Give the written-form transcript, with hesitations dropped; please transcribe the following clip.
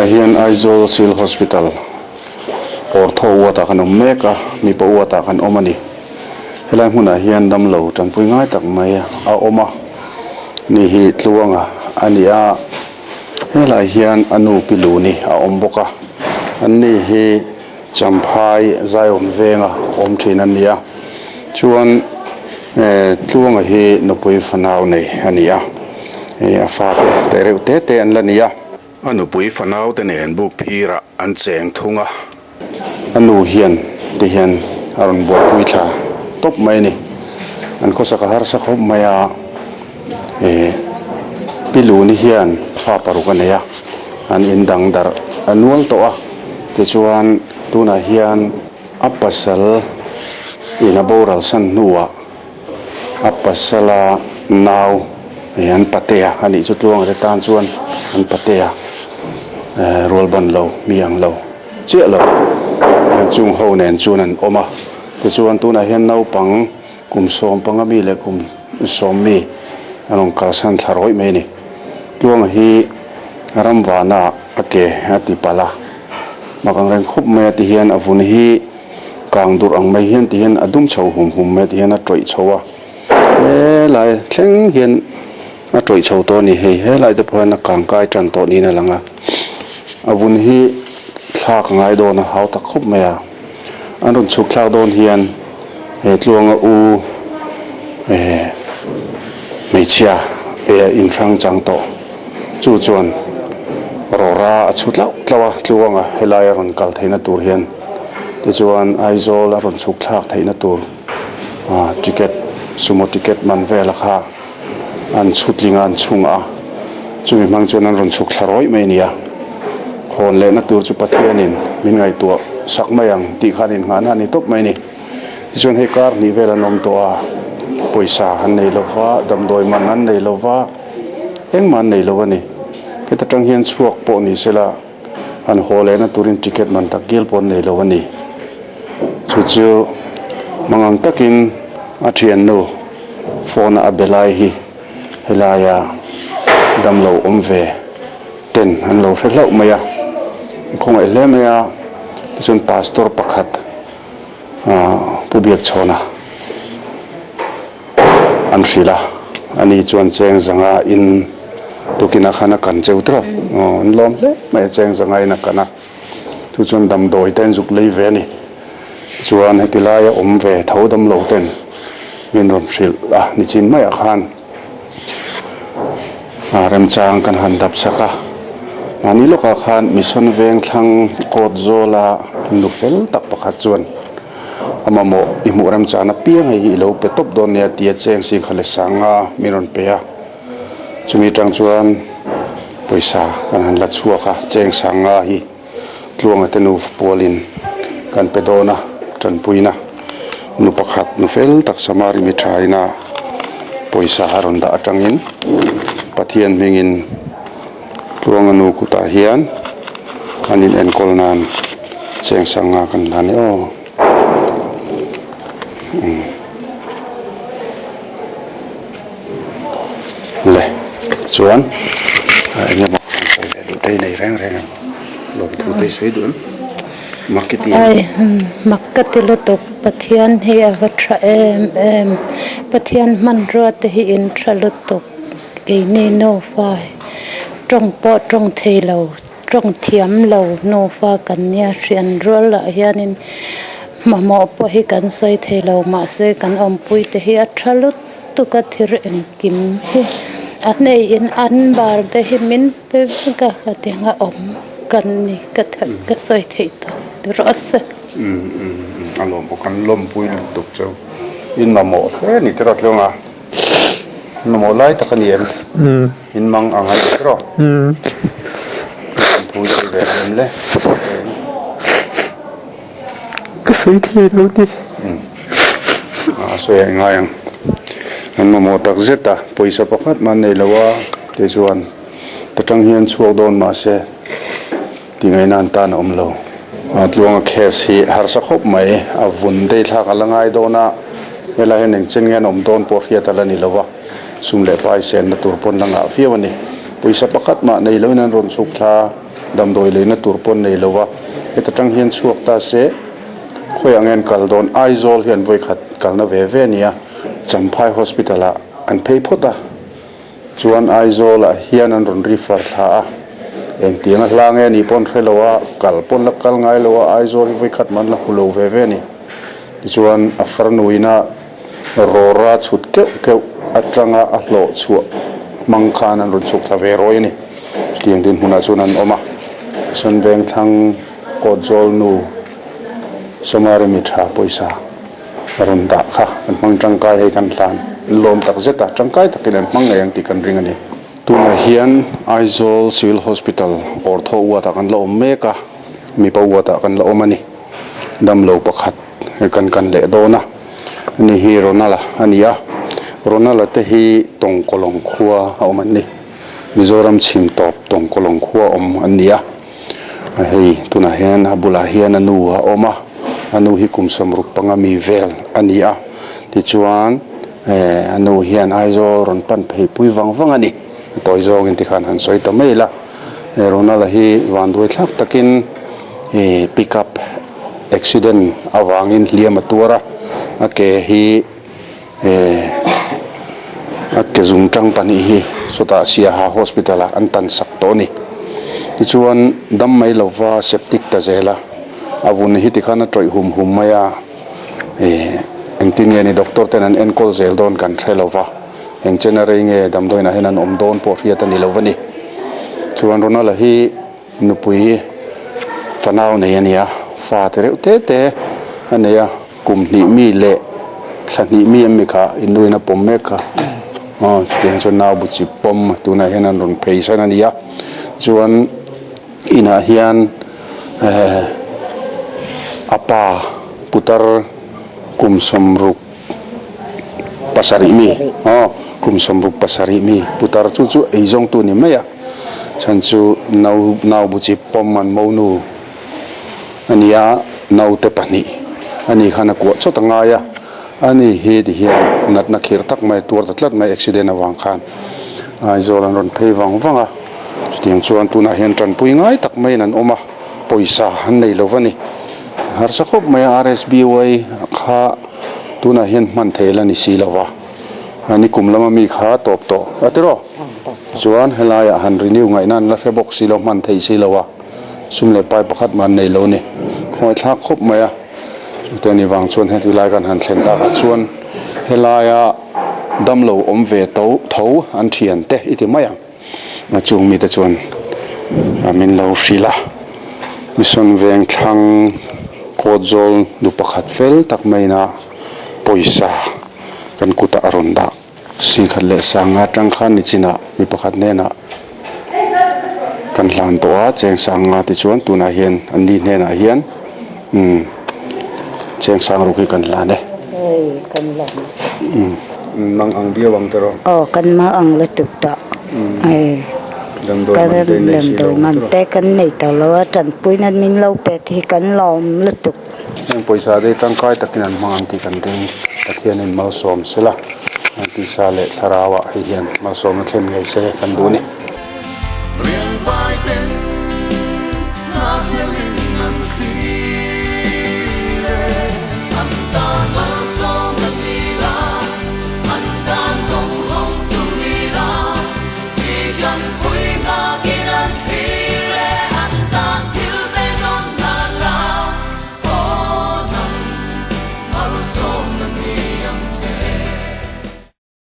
hian Aizawl Sil Hospital ortho wata kan meka mi pa wata kan omani helai hmuna hian damlo tangpui ngai tak mai a oma ni hi Tluanga ania helai hian anu piluni a omboka anni hi champhai zaion venga om thinan nia chuan Tluanga hi nupui fanau nei ania a fa te reute te an lania anu pui fanau te nen buk phira an cheng thunga anu hian ti hian aron bo pui tha top mai ni an ko saka har sa khop maya pilu ni hian fa paruka neya an indang dar anual to a ti chuan tuna hian apasal ina boral san nuwa apasala naw an patea ani chu tuang re tan chuan an patea rolban lo miang lo che lo chung ho nen chuan an oma ti chuan tuna hian nau pang kum som panga mi le kum som mi anong kalsan tharoi me ni tuang hi ramwana ake ati pala makang reng khup me ti hian avun hi kang dur ang mai hian ti hian adum chho hum me ti hian a troi chowa lai thleng hian a troi chho to ni he lai de phona kang kai tran to ni na langa avun hi thlak ngai do na hau ta khup me a anun chuk thlak don hian he Tluanga u meichia in rang chang to chu chuan rora a chutlau tlawa Tluanga helai ron kal theina tur hian ti chuan Aizawl ron chuk thlak theina tur ticket sumo ticket man vela kha an chutlinga an chunga chumi mang chuan an ron chuk tharoi mai nia khon le na tur chu pathianin min ngai tu sakmayang ti khanin ngana ni top mai ni chuan he kar ni vela nom to a poisa han nei lova damdoi man an nei lova eng man nei lova ni ke ta tang hian chuak po ni sela an hole na turin ticket man tak gel pon nei lova ni chu mangang takin a thian no phone a belai hi helaya damlo omve ten an lo hrelau maya khong ai le maya chun pastor pakhat pubiak chona an fila ani chuan cheng zanga in tukina khana kan cheutra an lom le mai cheng zanga ina kana tu chun dam doi ten juk lei ve ni chuan hetilaya omve thodam lo ten min rom shil ni chin mai khan ram chang kan han dap saka ani loka khan mission veng thlang kot zola nufel tak pakhat chuan amamo imu ram chana piang hi lo pe top don ne tia cheng si khale sanga miron pe a chumi tang chuan poisa kan han la chua kha cheng sanga hi Tluanga tenu polin kan pe dona tran puina nu pakhat nu fel tak Samari Mitha ina poisa haron da atangin pathian mingin Tluanga nu kuta hian anin enkol nan cheng sanga kan lani le chuan anya mo du tei nei reng lo thu tei sui dun marketing ai marketing lo tok pathian he avatra pathian man ro te hi in tralo tok ke ne no fa trong po trong thei lo trong thiam lo no fa kan nia rian rol la hianin mamo po hi kan sai thei lo ma se kan om pui te hi athalo tu ka thir en kim hi anei in an bar de hi min pe ka khatinga om kan ni ka thak ka sai thei to ros alom po kan lom pui tuk chau in mamo ni tera Tluanga mamo lai ta kan yen in mang angai tro thu ji ve le cái suy thì đâu đi so ngai an mamo tak zeta poisa pakhat man nei lawa te chuan tatang hian chuak don ma se ti ngai nan tan om lo Tluanga khes hi har sa khop mai avun dei thak alangai dona vela hen eng chen ngan om don por hiat alani lawa sum le pai sen na tur pon langa fiawani poisa pakhat ma nei loinan ron suk tha dam doi le na turpon nei lowa eta tang hian chuak ta se khoi angin kal don aizol hian voi khat kalna ve ve nia champhai hospital a an phei phota chuan aizol a hian an ron refer tha a eng tianga hlange ni pon khrelowa kalpon la kal ngai lowa aizol voi khat man la hulo ve ve ni chuan a farnuina rora chut ke atanga a hlo chu mangkhan an ron chuk thave roi ni tiang din huna chunan oma son veng thang ko jol nu Samari Mitha poisa ron da kha an mang tangkai he kan hlan lom tak zeta tangkai takin an mang ngang ti kan ring ani tuna hian aizol civil hospital ortho wa ta kan lo meka mi pa wa ta kan lo mani dam lo pakhat kan le dona ni hi ronala ania ronala te hi tong kolong khua a man ni mizoram chim top tong kolong khua ania hei tuna hian abula hian anu a oma anu hi kumsam ruk pangami vel ania ti chuan anu hian aizo ron pan phei pui wang ani toy zong in ti khan han soi to mela ronala hi wandoi thak takin pick up accident awangin liam atura ake hi ake zum tang pani hi sota sia ha hospital a antan sak to ni ti chuan dam mai lova septic ta zela avun hi ti khana troi hum maya engtin nge ni doctor ten an enkol zel don kan threlova eng chenare nge dam doina henan om don po riat ani lovani chuan ronala hi nupui fanau nei ania fa tere te ania kum ni mi le thani mi mi kha inuina pommeka tiang chon na bu chi pom tuna henan ron peisan ania chuan ina hian apa putar kumsomruk pasari mi kumsomruk pasari mi putar chu eijong tu ni maya chanchu nau bu chi pom man monu ania nau te pani ani khana ko chotanga ya ani he di hian nat na khir tak mai tur tatlat mai accident awang khan ai zolan ron phei wanga tiang chuan tuna hian tran pui ngai tak mai nan oma poisa han nei lovani har sakhop mai rsby kha tuna hian man thela ni silawa ani kumlama mi kha top to atero chuan helaya han renew ngai nan la rebok silo man thei silawa sumle pai pakhat man nei lo ni khoi thak khop maya tani wang chuan he tilai kan han thlen ta chuan helaya damlo omve to tho an thian te iti maya na chung mi ta chuan amin lo shila mison veng thang kojol du pakhat fel tak maina poisa kan kuta aronda singkhat le sanga tang khan ni china mi pakhat nena kan hlan to a cheng sanga ti chuan tuna hian andi nena hian cheng sang ruki kan la ne kan la mang ang bia wang tero kan ma ang le tuk ta dam do man te kan nei ta lo tan pui nan min lo pe thi kan lawm le tuk ang poisa de tangkai takin an mang ti kan ring pathian in mal som sela anti sale tharawa hian mal som thlem ngai se kan du ni